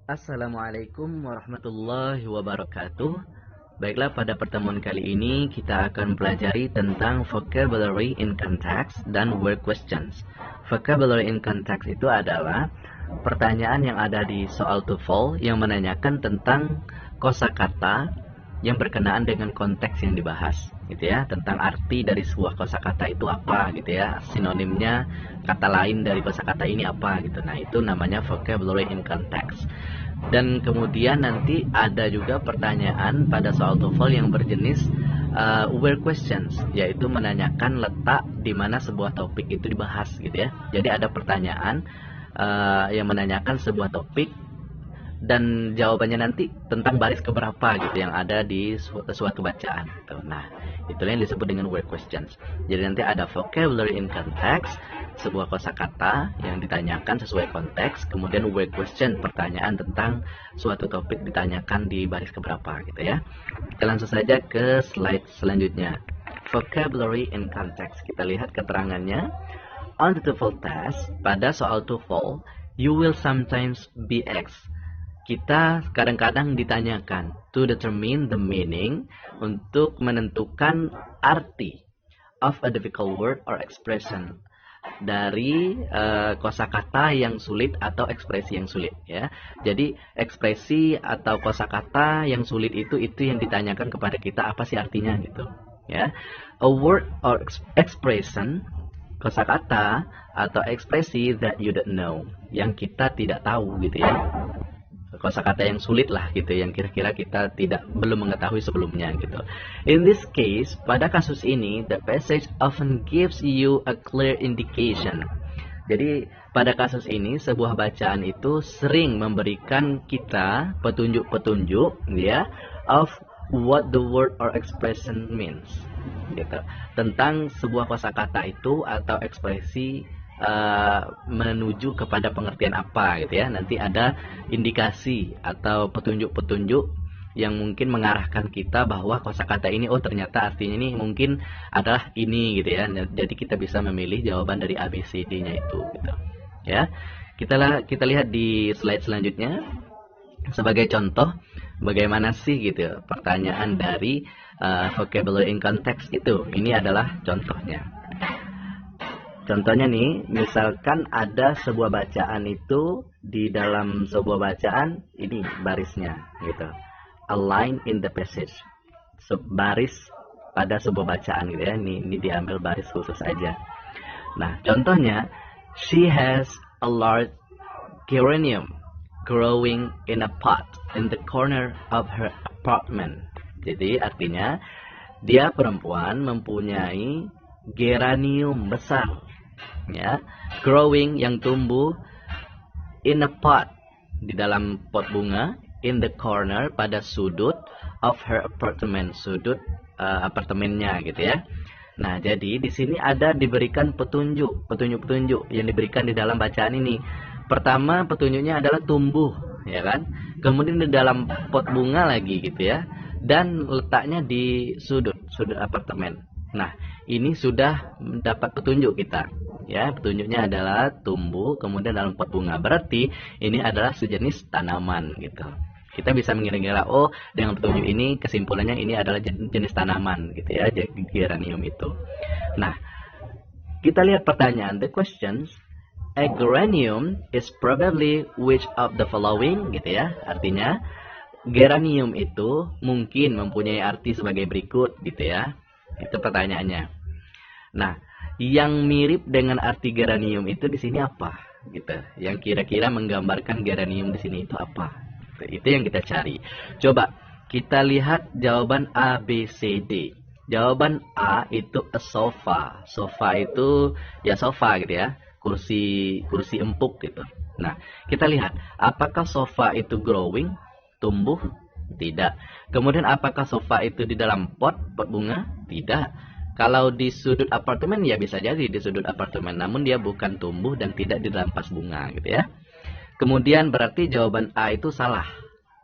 Assalamualaikum warahmatullahi wabarakatuh. Baiklah, pada pertemuan kali ini kita akan pelajari tentang vocabulary in context dan word questions. Vocabulary in context itu adalah pertanyaan yang ada di soal TOEFL yang menanyakan tentang kosakata yang berkenaan dengan konteks yang dibahas, gitu ya, tentang arti dari sebuah kosakata itu apa, gitu ya, sinonimnya, kata lain dari kosakata ini apa, gitu. Nah, itu namanya vocabulary in context. Dan kemudian nanti ada juga pertanyaan pada soal TOEFL yang berjenis where questions, yaitu menanyakan letak di mana sebuah topik itu dibahas, gitu ya. Jadi ada pertanyaan yang menanyakan sebuah topik dan jawabannya nanti tentang baris keberapa gitu yang ada di suatu bacaan. Nah, itulah yang disebut dengan word questions. Jadi nanti ada vocabulary in context, sebuah kosakata yang ditanyakan sesuai konteks, kemudian word question, pertanyaan tentang suatu topik ditanyakan di baris keberapa gitu ya. Kita langsung saja ke slide selanjutnya. Vocabulary in context. Kita lihat keterangannya. On the TOEFL test, pada soal TOEFL, you will sometimes be asked. Kita kadang-kadang ditanyakan to determine the meaning, untuk menentukan arti of a difficult word or expression, dari kosakata yang sulit atau ekspresi yang sulit ya. Jadi ekspresi atau kosakata yang sulit itu yang ditanyakan kepada kita apa sih artinya gitu ya. A word or expression, kosakata atau ekspresi that you don't know, yang kita tidak tahu gitu ya. Kosakata yang sulit lah gitu, yang kira-kira kita belum mengetahui sebelumnya gitu. In this case, pada kasus ini, the passage often gives you a clear indication. Jadi pada kasus ini sebuah bacaan itu sering memberikan kita petunjuk-petunjuk ya of what the word or expression means gitu. Tentang sebuah kosakata itu atau ekspresi menuju kepada pengertian apa gitu ya. Nanti ada indikasi atau petunjuk-petunjuk yang mungkin mengarahkan kita bahwa kosakata ini ternyata artinya ini mungkin adalah ini gitu ya. Jadi kita bisa memilih jawaban dari ABCD-nya itu gitu. Ya. Kita lihat di slide selanjutnya. Sebagai contoh bagaimana sih gitu pertanyaan dari vocabulary in context itu. Ini adalah contohnya. Contohnya nih, misalkan ada sebuah bacaan itu, di dalam sebuah bacaan ini barisnya gitu. A line in the passage. Baris pada sebuah bacaan gitu ya. Ini diambil baris khusus aja. Nah, contohnya, she has a large geranium growing in a pot in the corner of her apartment. Jadi artinya dia perempuan mempunyai geranium besar ya, growing yang tumbuh, in a pot di dalam pot bunga, in the corner pada sudut, of her apartment, sudut apartemennya gitu ya. Nah, jadi di sini ada diberikan petunjuk yang diberikan di dalam bacaan ini. Pertama, petunjuknya adalah tumbuh ya kan, kemudian di dalam pot bunga lagi gitu ya, dan letaknya di sudut apartemen. Nah, ini sudah mendapat petunjuk kita. Ya, petunjuknya adalah tumbuh, kemudian dalam pot bunga. Berarti ini adalah sejenis tanaman gitu. Kita bisa mengira-ngira, dengan petunjuk ini kesimpulannya ini adalah jenis tanaman gitu ya, geranium itu. Nah, kita lihat pertanyaan, the questions. A geranium is probably which of the following gitu ya. Artinya geranium itu mungkin mempunyai arti sebagai berikut gitu ya. Itu pertanyaannya. Nah, yang mirip dengan arti geranium itu di sini apa? Gitu. Yang kira-kira menggambarkan geranium di sini itu apa? Itu yang kita cari. Coba kita lihat jawaban A, B, C, D. Jawaban A itu a sofa. Sofa itu ya sofa gitu ya. Kursi empuk gitu. Nah, kita lihat apakah sofa itu growing, tumbuh? Tidak. Kemudian apakah sofa itu di dalam pot bunga? Tidak. Kalau di sudut apartemen ya bisa jadi di sudut apartemen, namun dia bukan tumbuh dan tidak di dalam vas bunga gitu ya. Kemudian berarti jawaban A itu salah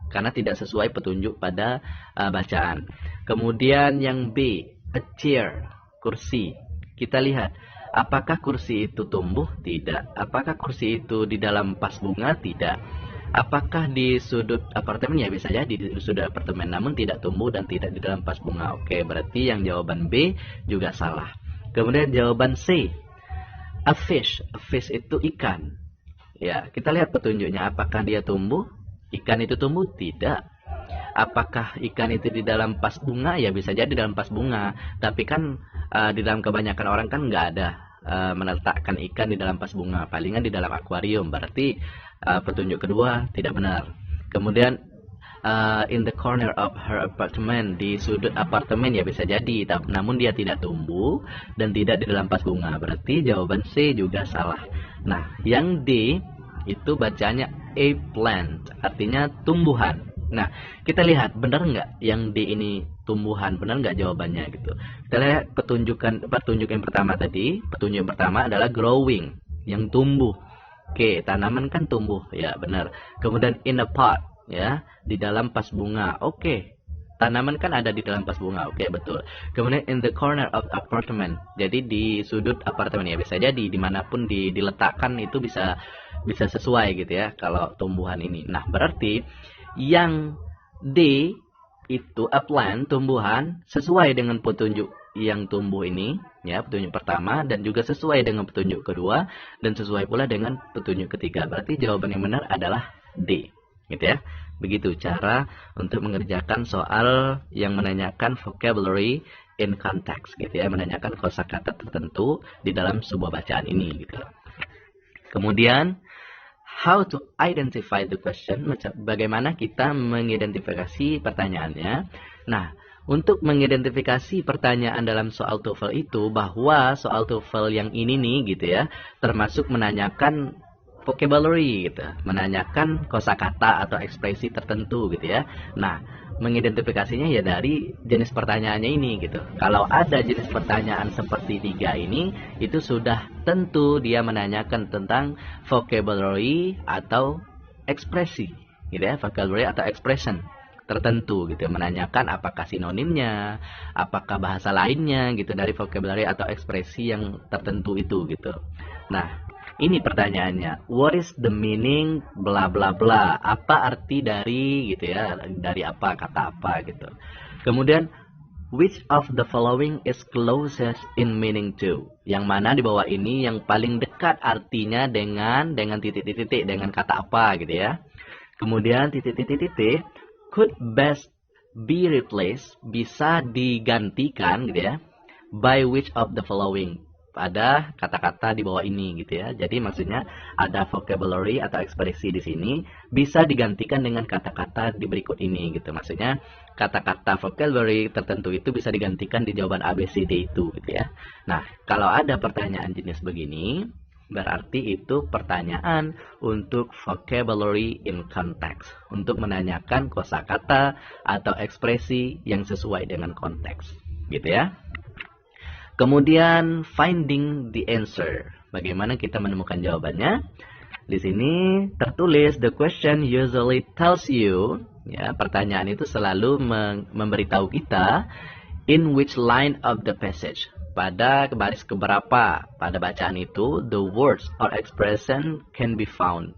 karena tidak sesuai petunjuk pada bacaan. Kemudian yang B, a chair, kursi. Kita lihat apakah kursi itu tumbuh? Tidak. Apakah kursi itu di dalam vas bunga? Tidak. Apakah di sudut apartemen? Ya bisa jadi di sudut apartemen, namun tidak tumbuh dan tidak di dalam vas bunga. Oke, berarti yang jawaban B juga salah. Kemudian jawaban C, a fish. A fish itu ikan. Ya, kita lihat petunjuknya. Apakah dia tumbuh? Ikan itu tumbuh? Tidak. Apakah ikan itu di dalam vas bunga? Ya bisa jadi dalam vas bunga. Tapi kan di dalam kebanyakan orang kan nggak ada meletakkan ikan di dalam vas bunga. Palingan di dalam akuarium. Berarti petunjuk kedua tidak benar. Kemudian in the corner of her apartment, di sudut apartemen, ya bisa jadi. Namun dia tidak tumbuh dan tidak di dalam vas bunga. Berarti jawaban C juga salah. Nah, yang D itu bacanya a plant, artinya tumbuhan. Nah, kita lihat benar nggak yang D ini tumbuhan, benar nggak jawabannya gitu. Kita lihat petunjuk yang pertama tadi. Petunjuk yang pertama adalah growing, yang tumbuh. Oke, tanaman kan tumbuh, ya benar. Kemudian in a pot, ya, di dalam vas bunga. Oke, tanaman kan ada di dalam vas bunga. Oke, betul. Kemudian in the corner of apartment, jadi di sudut apartemen, ya bisa jadi dimanapun diletakkan itu bisa sesuai gitu ya kalau tumbuhan ini. Nah, berarti yang D itu a plant, tumbuhan, sesuai dengan petunjuk yang tumbuh ini, ya, petunjuk pertama, dan juga sesuai dengan petunjuk kedua, dan sesuai pula dengan petunjuk ketiga. Berarti jawaban yang benar adalah D, gitu ya. Begitu cara untuk mengerjakan soal yang menanyakan vocabulary in context, gitu ya, menanyakan kosakata tertentu di dalam sebuah bacaan ini, gitu. Kemudian how to identify the question, bagaimana kita mengidentifikasi pertanyaannya. Nah, untuk mengidentifikasi pertanyaan dalam soal TOEFL itu, bahwa soal TOEFL yang ini nih gitu ya, termasuk menanyakan vocabulary gitu, menanyakan kosakata atau ekspresi tertentu gitu ya. Nah, mengidentifikasinya ya dari jenis pertanyaannya ini gitu. Kalau ada jenis pertanyaan seperti 3 ini, itu sudah tentu dia menanyakan tentang vocabulary atau ekspresi gitu ya, vocabulary atau expression tertentu gitu, menanyakan apakah sinonimnya, apakah bahasa lainnya gitu dari vocabulary atau ekspresi yang tertentu itu gitu. Nah, ini pertanyaannya, what is the meaning bla bla bla? Apa arti dari gitu ya, dari apa, kata apa gitu. Kemudian which of the following is closest in meaning to? Yang mana di bawah ini yang paling dekat artinya dengan titik-titik, dengan kata apa gitu ya. Kemudian titik-titik could best be replaced, bisa digantikan gitu ya, by which of the following? Ada kata-kata di bawah ini gitu ya. Jadi maksudnya ada vocabulary atau ekspresi di sini bisa digantikan dengan kata-kata di berikut ini gitu. Maksudnya kata-kata vocabulary tertentu itu bisa digantikan di jawaban A, B, C, D itu gitu ya. Nah, kalau ada pertanyaan jenis begini, berarti itu pertanyaan untuk vocabulary in context, untuk menanyakan kosakata atau ekspresi yang sesuai dengan konteks gitu ya. Kemudian finding the answer. Bagaimana kita menemukan jawabannya? Di sini tertulis the question usually tells you, ya, pertanyaan itu selalu memberitahu kita in which line of the passage. Pada baris keberapa pada bacaan itu the words or expression can be found.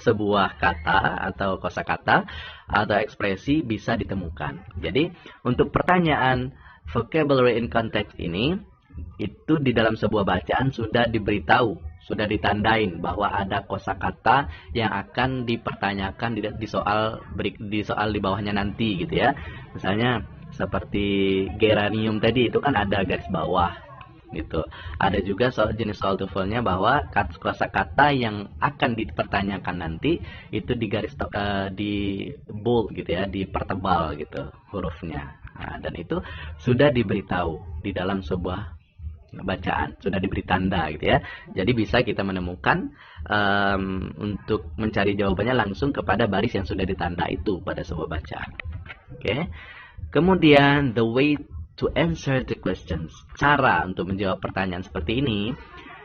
Sebuah kata atau kosakata atau ekspresi bisa ditemukan. Jadi untuk pertanyaan vocabulary in context ini, itu di dalam sebuah bacaan sudah diberitahu, sudah ditandain bahwa ada kosakata yang akan dipertanyakan di soal di bawahnya nanti gitu ya. Misalnya seperti geranium tadi itu kan ada garis bawah gitu. Ada juga jenis soal TOEFL-nya bahwa kosakata yang akan dipertanyakan nanti itu di garis di bold gitu ya, dipertebal gitu hurufnya. Nah, dan itu sudah diberitahu di dalam sebuah bacaan, sudah diberi tanda gitu ya. Jadi bisa kita menemukan untuk mencari jawabannya langsung kepada baris yang sudah ditanda itu pada sebuah bacaan. Oke. Kemudian the way to answer the questions. Cara untuk menjawab pertanyaan seperti ini.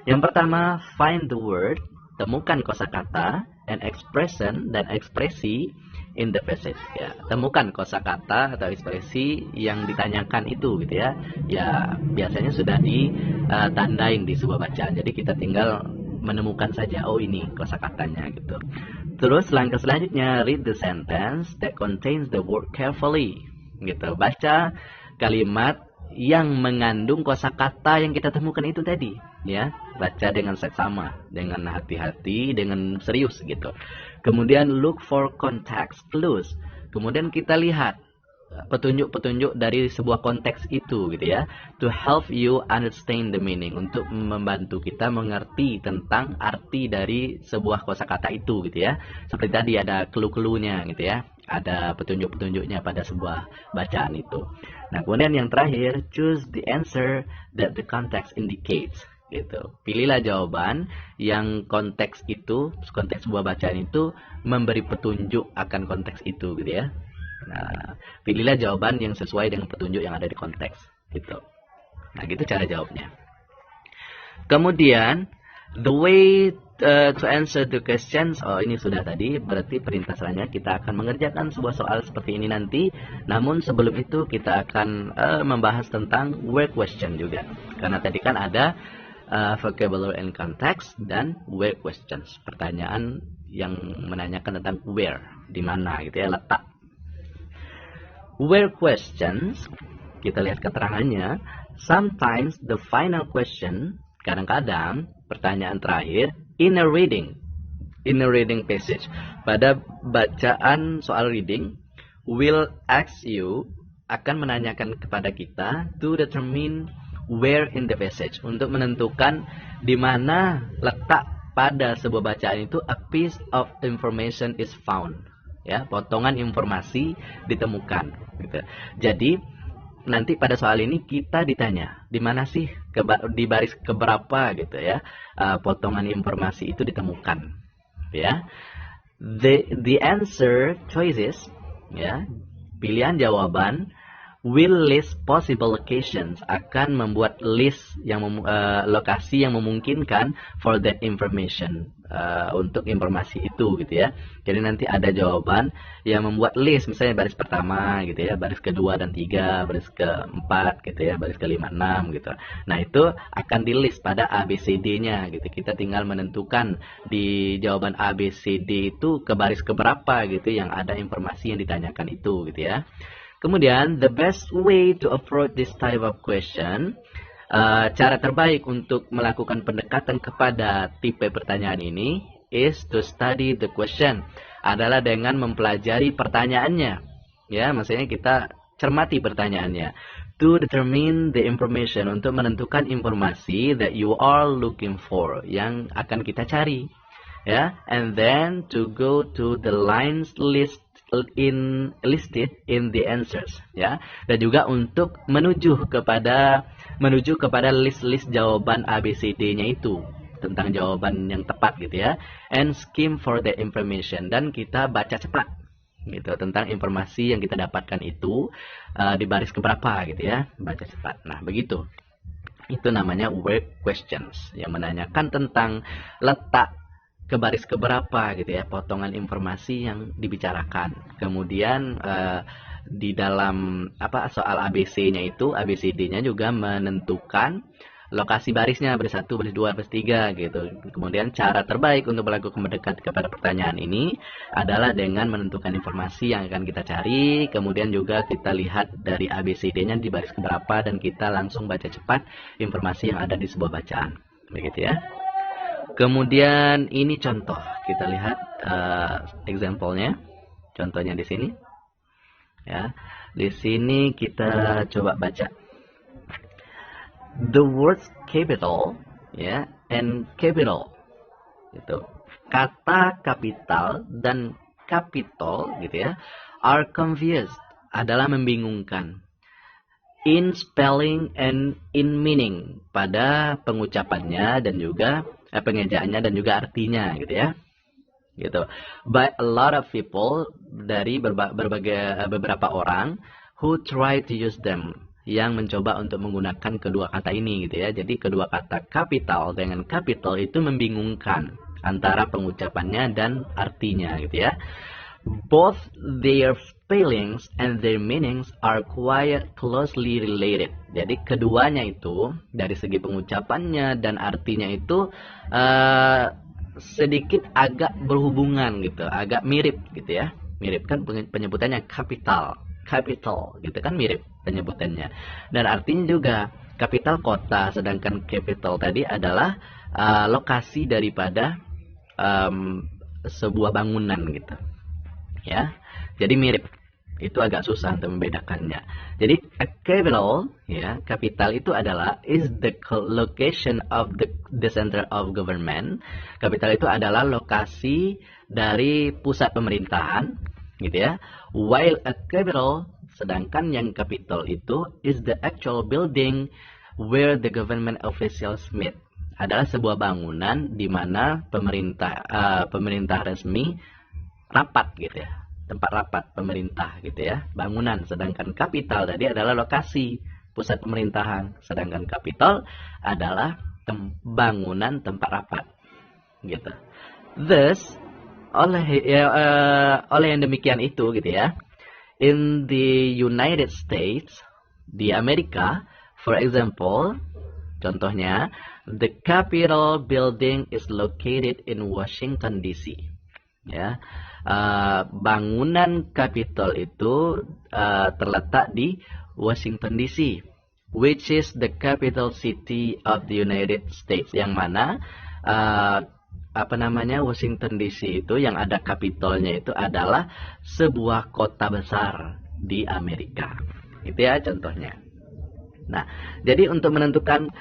Yang pertama, find the word, temukan kosakata, and expression dan ekspresi in the passage ya. Temukan kosakata atau ekspresi yang ditanyakan itu gitu ya. Ya biasanya sudah ditandain di sebuah bacaan. Jadi kita tinggal menemukan saja, oh ini kosakatanya gitu. Terus langkah selanjutnya, read the sentence that contains the word carefully. Gitu. Baca kalimat yang mengandung kosakata yang kita temukan itu tadi, ya. Baca dengan seksama, dengan hati-hati, dengan serius gitu. Kemudian look for context clues. Kemudian kita lihat petunjuk-petunjuk dari sebuah konteks itu gitu ya, to help you understand the meaning, untuk membantu kita mengerti tentang arti dari sebuah kosakata itu gitu ya. Seperti tadi ada clue-cluenya gitu ya, ada petunjuk-petunjuknya pada sebuah bacaan itu. Nah, kemudian yang terakhir, choose the answer that the context indicates gitu. Pilihlah jawaban yang konteks sebuah bacaan itu memberi petunjuk akan konteks itu gitu ya. Nah, pilihlah jawaban yang sesuai dengan petunjuk yang ada di konteks gitu. Nah, gitu cara jawabnya. Kemudian the way to answer the questions, ini sudah tadi, berarti perintah selanjutnya kita akan mengerjakan sebuah soal seperti ini nanti. Namun sebelum itu kita akan membahas tentang where question juga, karena tadi kan ada vocabulary and context dan where questions, pertanyaan yang menanyakan tentang where, di mana gitu ya, letak. Where questions, kita lihat keterangannya, sometimes the final question, kadang-kadang pertanyaan terakhir, in a reading passage, pada bacaan soal reading, will ask you, akan menanyakan kepada kita, to determine where in the passage, untuk menentukan di mana letak pada sebuah bacaan itu a piece of information is found. Ya, potongan informasi ditemukan gitu. Jadi nanti pada soal ini kita ditanya di mana sih di baris keberapa gitu ya, potongan informasi itu ditemukan ya. The answer choices, ya, pilihan jawaban, will list possible locations, akan membuat list yang lokasi yang memungkinkan for that information, untuk informasi itu gitu ya. Jadi nanti ada jawaban yang membuat list, misalnya baris pertama gitu ya, baris kedua dan tiga, baris keempat gitu ya, baris kelima, enam gitu. Nah, itu akan di list pada ABCD-nya gitu. Kita tinggal menentukan di jawaban ABCD itu ke baris keberapa gitu yang ada informasi yang ditanyakan itu gitu ya. Kemudian the best way to approach this type of question, cara terbaik untuk melakukan pendekatan kepada tipe pertanyaan ini is to study the question, adalah dengan mempelajari pertanyaannya. Ya, maksudnya kita cermati pertanyaannya. To determine the information, untuk menentukan informasi that you are looking for, yang akan kita cari. Ya, and then to go to the lines listed in the answers, ya, dan juga untuk menuju kepada list-list jawaban ABCD-nya itu, tentang jawaban yang tepat gitu ya, and skim for the information, dan kita baca cepat gitu tentang informasi yang kita dapatkan itu, di baris keberapa gitu ya, baca cepat. Nah, begitu, itu namanya where questions, yang menanyakan tentang letak ke baris keberapa gitu ya, potongan informasi yang dibicarakan. Kemudian di dalam soal ABC-nya itu, ABCD-nya juga menentukan lokasi barisnya, baris 1, baris 2, baris 3 gitu. Kemudian cara terbaik untuk melakukan mendekat kepada pertanyaan ini adalah dengan menentukan informasi yang akan kita cari. Kemudian juga kita lihat dari ABCD-nya di baris keberapa, dan kita langsung baca cepat informasi yang ada di sebuah bacaan. Begitu ya. Kemudian ini contoh, kita lihat example-nya, contohnya di sini. Ya, di sini kita coba baca. The words capital, ya, and capital, itu kata kapital dan capital, gitu ya, are confused, adalah membingungkan. In spelling and in meaning, pada pengucapannya dan juga pengejaannya dan juga artinya gitu ya, gitu. By a lot of people, dari beberapa orang, who try to use them, yang mencoba untuk menggunakan kedua kata ini gitu ya. Jadi kedua kata capital dengan capital itu membingungkan antara pengucapannya dan artinya gitu ya. Both their spellings and their meanings are quite closely related. Jadi keduanya itu dari segi pengucapannya dan artinya itu sedikit agak berhubungan gitu, agak mirip gitu ya. Mirip kan penyebutannya capital gitu kan, mirip penyebutannya. Dan artinya juga capital kota, sedangkan capital tadi adalah lokasi daripada sebuah bangunan gitu. Ya. Jadi mirip. Itu agak susah untuk membedakannya. Jadi a capital, ya, capital itu adalah is the location of the center of government. Capital itu adalah lokasi dari pusat pemerintahan, gitu ya. While a capital, sedangkan yang capital itu is the actual building where the government officials meet. Adalah sebuah bangunan di mana pemerintah resmi rapat gitu ya. Tempat rapat pemerintah gitu ya, bangunan. Sedangkan kapital tadi adalah lokasi pusat pemerintahan, sedangkan kapital adalah bangunan tempat rapat gitu. Thus, oleh yang demikian itu gitu ya, in the United States, di Amerika, for example, contohnya, the Capitol building is located in Washington DC. Ya, bangunan Capitol itu terletak di Washington DC, which is the capital city of the United States. Yang mana Washington DC itu yang ada Capitolnya itu adalah sebuah kota besar di Amerika. Itu ya contohnya. Nah, jadi untuk menentukan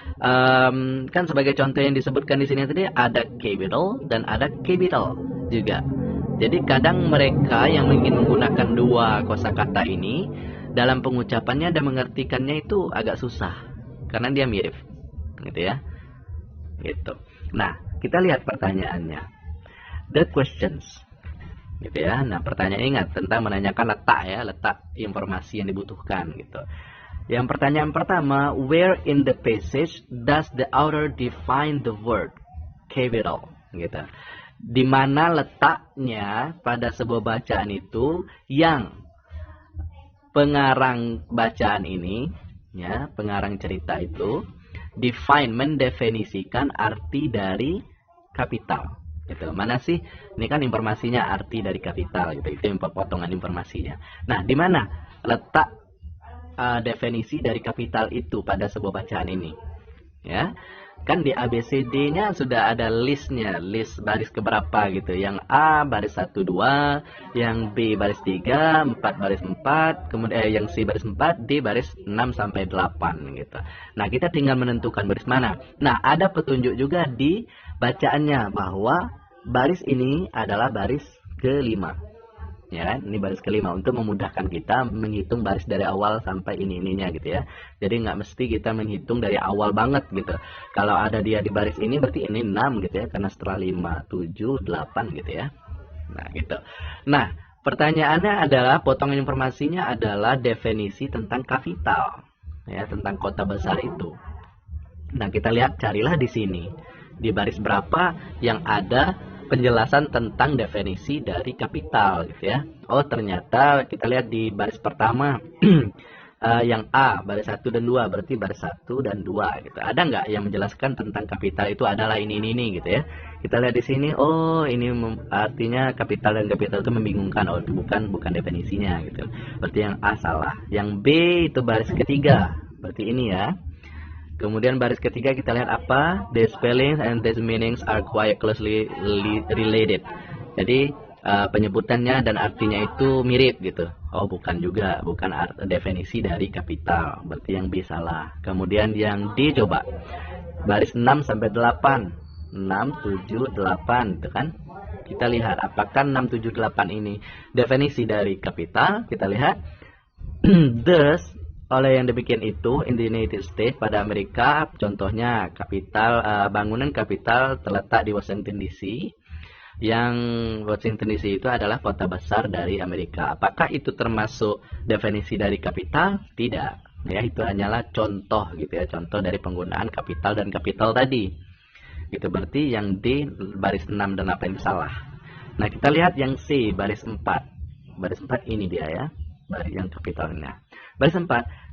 kan sebagai contoh yang disebutkan di sini tadi ada capital dan ada capital juga. Jadi kadang mereka yang ingin menggunakan dua kosakata ini dalam pengucapannya dan mengartikannya itu agak susah karena dia mirip, gitu ya. Gitu. Nah, kita lihat pertanyaannya. The questions. Gitu ya. Nah, pertanyaan ingat tentang menanyakan letak informasi yang dibutuhkan gitu. Yang pertanyaan pertama, where in the passage does the author define the word capital? Gitu. Di mana letaknya pada sebuah bacaan itu yang pengarang bacaan ini, ya, pengarang cerita itu mendefinisikan arti dari kapital. Gitu. Mana sih? Ini kan informasinya arti dari kapital gitu. Itu potongan informasinya. Nah, di mana letak definisi dari kapital itu pada sebuah bacaan ini, ya kan di ABCD-nya sudah ada listnya, list baris keberapa gitu, yang A baris 1 2, yang B baris 3, 4 baris 4, kemudian yang C baris 4, D baris 6 sampai 8 gitu. Nah, kita tinggal menentukan baris mana. Nah, ada petunjuk juga di bacaannya bahwa baris ini adalah baris kelima. Ya kan? Ini baris kelima untuk memudahkan kita menghitung baris dari awal sampai ininya gitu ya. Jadi nggak mesti kita menghitung dari awal banget gitu. Kalau ada dia di baris ini berarti ini 6 gitu ya, karena setelah 5, 7, 8 gitu ya. Nah, gitu. Nah, pertanyaannya adalah potongan informasinya adalah definisi tentang kapital ya, tentang kota besar itu. Nah, kita lihat, carilah di sini. Di baris berapa yang ada penjelasan tentang definisi dari kapital gitu ya. Oh, ternyata kita lihat di baris pertama yang A, baris 1 dan 2, berarti baris 1 dan 2 gitu. Ada nggak yang menjelaskan tentang kapital itu adalah ini gitu ya. Kita lihat di sini, oh ini artinya kapital dan kapital itu membingungkan. Oh, itu bukan definisinya gitu. Berarti yang A salah. Yang B itu baris ketiga. Berarti ini ya. Kemudian baris ketiga kita lihat apa? The spellings and the meanings are quite closely related. Jadi penyebutannya dan artinya itu mirip gitu. Oh, bukan juga, bukan definisi dari kapital. Berarti yang B salah. Kemudian yang D coba. Baris 6 sampai 8. 6, 7, 8 gitu kan. Kita lihat apakah 6, 7, 8 ini definisi dari kapital. Kita lihat. Thus, oleh yang demikian itu, in the United States, pada Amerika, contohnya kapital, bangunan kapital terletak di Washington DC. Yang Washington DC itu adalah kota besar dari Amerika. Apakah itu termasuk definisi dari kapital? Tidak. Ya, itu hanyalah contoh gitu ya, contoh dari penggunaan kapital dan kapital tadi. Itu berarti yang D baris 6 dan 8 itu salah. Nah, kita lihat yang C baris 4. Baris 4 ini dia ya, baris yang kapitalnya. Baris 4,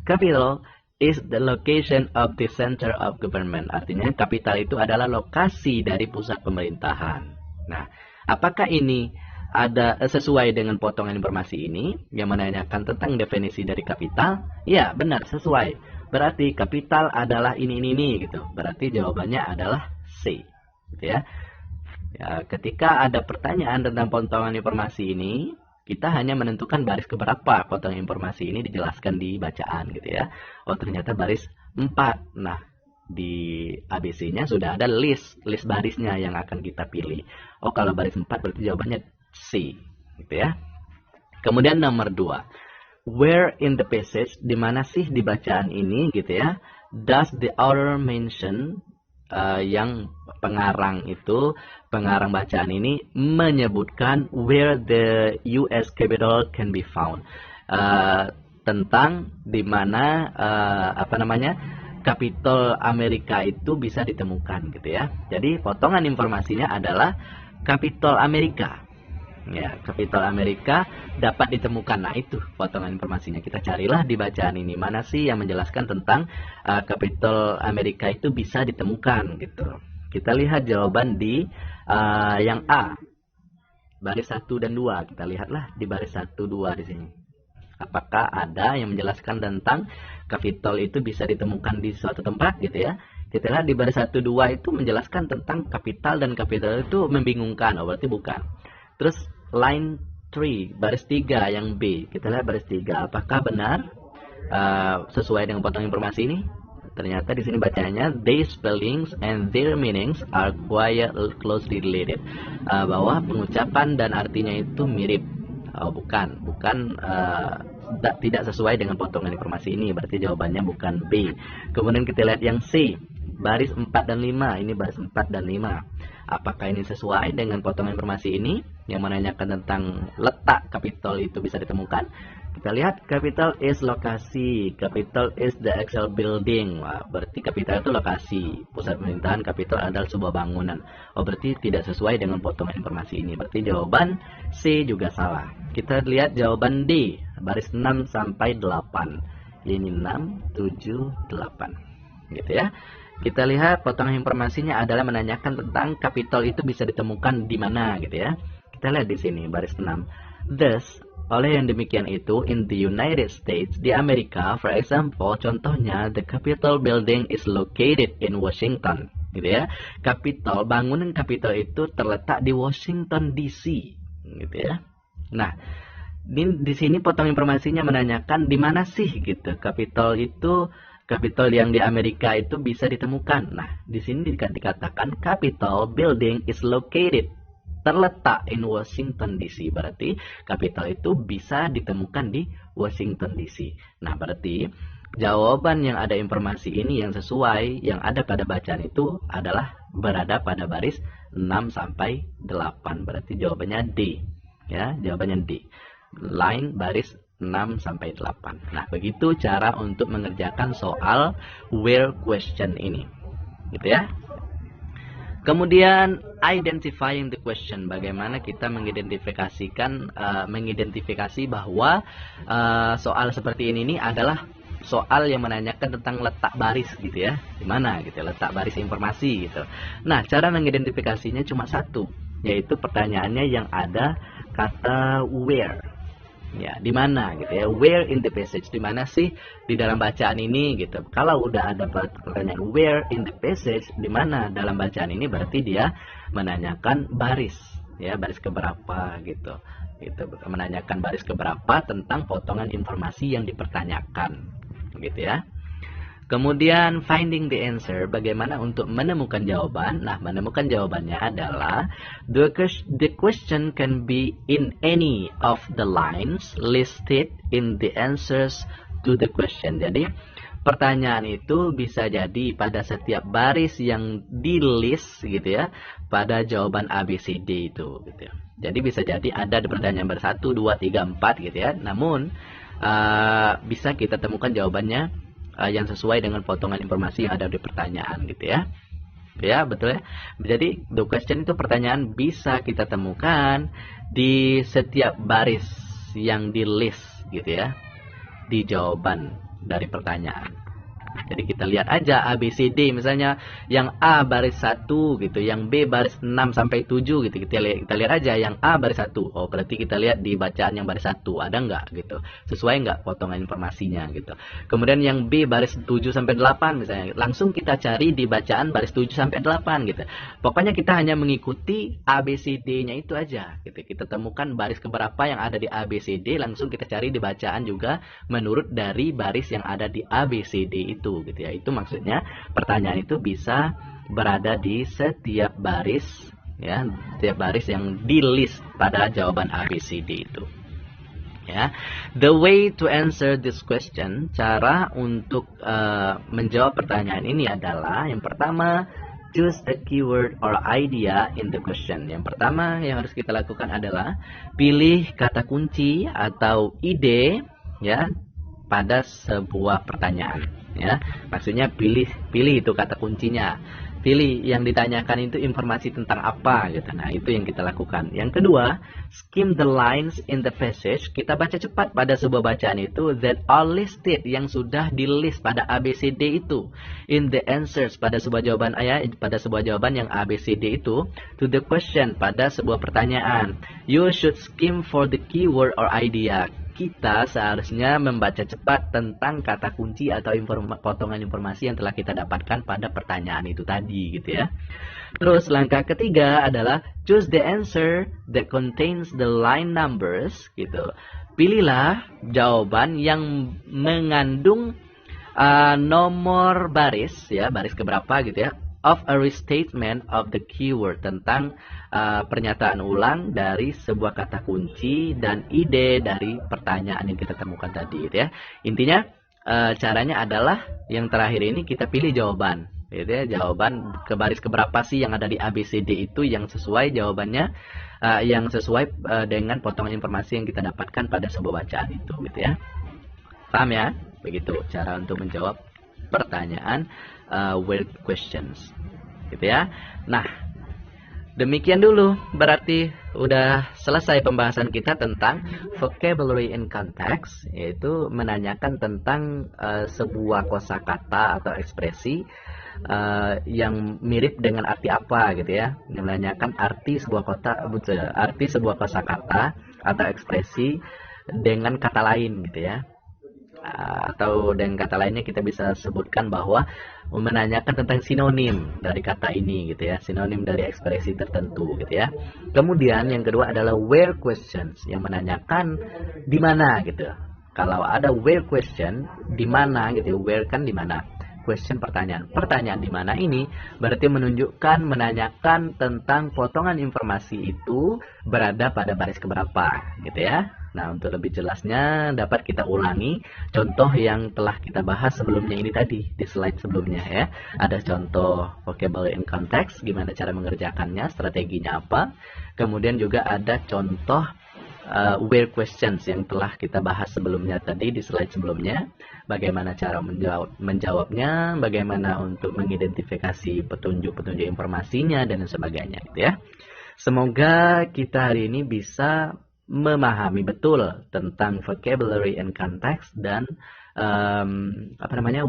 capital is the location of the center of government. Artinya kapital itu adalah lokasi dari pusat pemerintahan. Nah, apakah ini ada sesuai dengan potongan informasi ini yang menanyakan tentang definisi dari kapital? Ya, benar, sesuai. Berarti kapital adalah ini gitu. Berarti jawabannya adalah C, gitu ya. Ya, ketika ada pertanyaan tentang potongan informasi ini, kita hanya menentukan baris keberapa potongan informasi ini dijelaskan di bacaan gitu ya. Oh, ternyata baris 4. Nah, di ABC-nya sudah ada list barisnya yang akan kita pilih. Oh, kalau baris 4 berarti jawabannya C, gitu ya. Kemudian nomor 2. Where in the passage, di mana sih di bacaan ini gitu ya, does the author mention, yang pengarang bacaan ini menyebutkan where the US capital can be found, tentang di mana Kapitol Amerika itu bisa ditemukan gitu ya. Jadi potongan informasinya adalah Kapitol Amerika. Ya, Kapitol Amerika dapat ditemukan. Nah, itu potongan informasinya. Kita carilah di bacaan ini mana sih yang menjelaskan tentang Kapitol Amerika itu bisa ditemukan gitu. Kita lihat jawaban di yang A. Baris 1 dan 2. Kita lihatlah di baris 1 2 di sini. Apakah ada yang menjelaskan tentang Kapitol itu bisa ditemukan di suatu tempat gitu ya. Kita lihat di baris 1 2 itu menjelaskan tentang kapital, dan kapital itu membingungkan. Oh, berarti bukan. Terus line 3, baris 3 yang B. Kita lihat baris 3. Apakah benar sesuai dengan potongan informasi ini? Ternyata di sini bacanya their spellings and their meanings are quite closely related. Bahwa pengucapan dan artinya itu mirip. Oh, bukan tidak sesuai dengan potongan informasi ini, berarti jawabannya bukan B. Kemudian kita lihat yang C, baris 4 dan 5. Ini baris 4 dan 5. Apakah ini sesuai dengan potongan informasi ini yang menanyakan tentang letak Kapitol itu bisa ditemukan? Kita lihat Capitol is lokasi, Capitol is the actual building. Wah, berarti Capitol itu lokasi, pusat pemerintahan. Capitol adalah sebuah bangunan. Oh, berarti tidak sesuai dengan potongan informasi ini. Berarti jawaban C juga salah. Kita lihat jawaban D, baris 6 sampai 8. Ini 6, 7, 8. Gitu ya. Kita lihat potongan informasinya adalah menanyakan tentang Capitol itu bisa ditemukan di mana gitu ya. Kita lihat di sini baris 6. Thus, oleh yang demikian itu, in the United States, di Amerika, for example, contohnya, the Capitol building is located in Washington, gitu ya. Bangunan Capitol itu terletak di Washington DC, gitu ya. Nah, di sini potong informasinya menanyakan di mana sih, gitu. Capitol yang di Amerika itu bisa ditemukan. Nah, di sini dikatakan Capitol building is located, terletak in Washington DC. Berarti Capitol itu bisa ditemukan di Washington DC. Nah, berarti jawaban yang ada informasi ini yang sesuai, yang ada pada bacaan itu adalah berada pada baris 6 sampai 8. Berarti jawabannya D. Ya, jawabannya D. Line baris 6 sampai 8. Nah, begitu cara untuk mengerjakan soal where question ini. Gitu ya. Kemudian identifying the question, bagaimana kita mengidentifikasi bahwa soal seperti ini adalah soal yang menanyakan tentang letak baris gitu ya, di mana gitu, letak baris informasi gitu. Nah, cara mengidentifikasinya cuma satu, yaitu pertanyaannya yang ada kata where. Ya, di mana gitu ya, where in the passage, di mana sih di dalam bacaan ini gitu. Kalau udah ada pertanyaan where in the passage, di mana dalam bacaan ini, berarti dia menanyakan baris, ya, baris keberapa gitu. Gitu, menanyakan baris keberapa tentang potongan informasi yang dipertanyakan, gitu ya. Kemudian finding the answer, bagaimana untuk menemukan jawaban. Nah, menemukan jawabannya adalah the question can be in any of the lines listed in the answers to the question. Jadi pertanyaan itu bisa jadi pada setiap baris yang di list gitu ya, pada jawaban A, B, C, D itu gitu ya. Jadi bisa jadi ada di pertanyaan ber-1, 2, 3, 4 gitu ya. Namun bisa kita temukan jawabannya yang sesuai dengan potongan informasi yang ada di pertanyaan gitu ya. Ya, betul ya. Jadi the question itu pertanyaan bisa kita temukan di setiap baris yang di list gitu ya, di jawaban dari pertanyaan. Jadi kita lihat aja A, B, C, D. Misalnya yang A baris 1 gitu, yang B baris 6 sampai 7 gitu. Kita lihat aja yang A baris 1. Oh, berarti kita lihat di bacaan yang baris 1 ada nggak gitu. Sesuai nggak potongan informasinya gitu. Kemudian yang B baris 7 sampai 8 misalnya. Langsung kita cari di bacaan baris 7 sampai 8 gitu. Pokoknya kita hanya mengikuti A, B, C, D-nya itu aja gitu. Kita temukan baris keberapa yang ada di A, B, C, D, langsung kita cari di bacaan juga menurut dari baris yang ada di A, B, C, D itu gitu ya. Itu maksudnya pertanyaan itu bisa berada di setiap baris ya, setiap baris yang di list pada jawaban A, B, C, D itu. Ya, the way to answer this question, cara untuk menjawab pertanyaan ini adalah yang pertama, choose a keyword or idea in the question. Yang pertama yang harus kita lakukan adalah pilih kata kunci atau ide ya pada sebuah pertanyaan ya. Maksudnya pilih itu kata kuncinya. Pilih yang ditanyakan itu informasi tentang apa gitu. Nah, itu yang kita lakukan. Yang kedua, skim the lines in the passage. Kita baca cepat pada sebuah bacaan itu that are listed, yang sudah di list pada A, B, C, D itu in the answers pada sebuah jawaban pada sebuah jawaban yang A, B, C, D itu to the question pada sebuah pertanyaan. You should skim for the keyword or idea. Kita seharusnya membaca cepat tentang kata kunci atau potongan informasi yang telah kita dapatkan pada pertanyaan itu tadi gitu ya. Terus langkah ketiga adalah choose the answer that contains the line numbers gitu. Pilihlah jawaban yang mengandung nomor baris ya, baris keberapa gitu ya, of a restatement of the keyword, tentang pernyataan ulang dari sebuah kata kunci dan ide dari pertanyaan yang kita temukan tadi gitu ya. Intinya caranya adalah yang terakhir ini kita pilih jawaban gitu ya, jawaban ke baris keberapa sih yang ada di A, B, C, D itu yang sesuai jawabannya, yang sesuai dengan potongan informasi yang kita dapatkan pada sebuah bacaan itu gitu ya. Paham ya? Begitu cara untuk menjawab pertanyaan word questions gitu ya. Nah, demikian dulu berarti udah selesai pembahasan kita tentang vocabulary in context, yaitu menanyakan tentang sebuah kosakata atau ekspresi yang mirip dengan arti apa gitu ya. Menanyakan arti sebuah kosakata atau ekspresi dengan kata lain gitu ya. Atau dengan kata lainnya kita bisa sebutkan bahwa menanyakan tentang sinonim dari kata ini gitu ya, sinonim dari ekspresi tertentu gitu ya. Kemudian yang kedua adalah where questions, yang menanyakan di mana gitu. Kalau ada where question, di mana gitu, where kan di mana, question pertanyaan di mana ini berarti menunjukkan menanyakan tentang potongan informasi itu berada pada baris keberapa gitu ya. Nah, untuk lebih jelasnya dapat kita ulangi contoh yang telah kita bahas sebelumnya ini tadi di slide sebelumnya ya. Ada contoh vocabulary in context, gimana cara mengerjakannya, strateginya apa. Kemudian juga ada contoh where questions yang telah kita bahas sebelumnya tadi di slide sebelumnya. Bagaimana cara menjawabnya, bagaimana untuk mengidentifikasi petunjuk-petunjuk informasinya dan sebagainya gitu ya. Semoga kita hari ini bisa memahami betul tentang vocabulary and context dan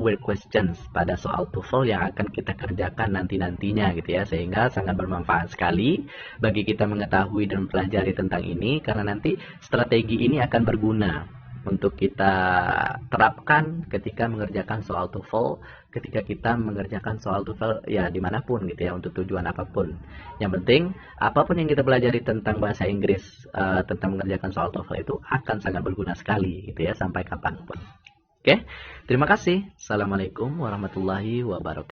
word questions pada soal TOEFL yang akan kita kerjakan nantinya gitu ya, sehingga sangat bermanfaat sekali bagi kita mengetahui dan mempelajari tentang ini, karena nanti strategi ini akan berguna untuk kita terapkan ketika mengerjakan soal TOEFL, ketika kita mengerjakan soal TOEFL ya dimanapun gitu ya, untuk tujuan apapun. Yang penting apapun yang kita pelajari tentang bahasa Inggris, tentang mengerjakan soal TOEFL itu akan sangat berguna sekali gitu ya, sampai kapanpun. Oke, terima kasih. Assalamualaikum warahmatullahi wabarakatuh.